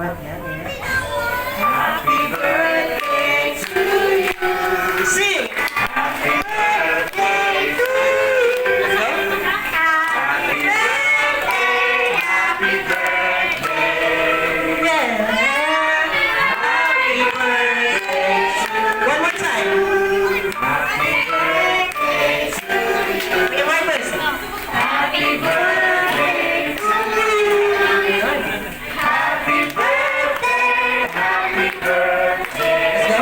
What yan, eh? Happy birthday to you! Sing! Happy birthday to you! Happy birthday! Happy birthday! Yeah! Happy birthday to you! One more time! Happy birthday to you! Your marbles! Happy birthday to you! Happy birthday! Happy birthday! Let's go!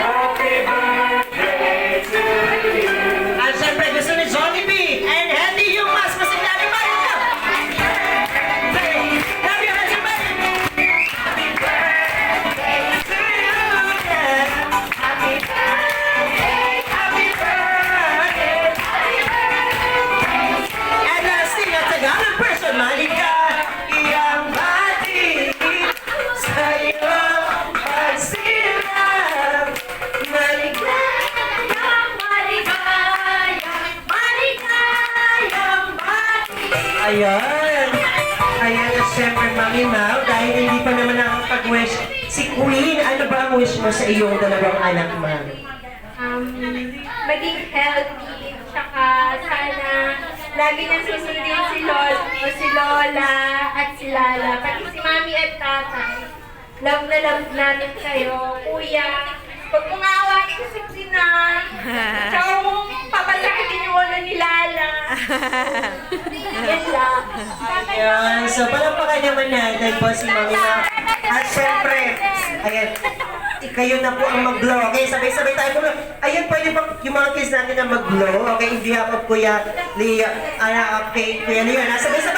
Happy birthday to you! At syempre gusto ni Johnny B. And Hendy yung mas masigari pa rin ka! Happy birthday! Happy birthday! Happy birthday to you! Yeah. Happy birthday! Happy birthday! And sing at Tagalog person, maligayang bati sa iyong pagsilang. Ayan. Ayan na siyempre, Mami Mau, dahil hindi pa naman nakapag-wish si Queen. Ano ba ang wish mo sa iyong dalawang anak, Ma'am? Maging healthy, tsaka sana lagi niyang susundin si Lola at si Lala, pati si Mami at Tatay. Love na love namin kayo. Kuya, pag umawa ko si Tina, tsaka kung papalakitin yung ulo ni Lala. Yan lang. Ayan. So, palampakan naman natin po si Mami Mau. At siyempre, ayan, kayo na po ang mag-blow. Okay, sabay-sabay tayo po. Ayan, pwede pa yung mga kids natin na mag-blow. Okay, in behalf of Kuya Leo, okay, Kuya Leo, sabay-sabay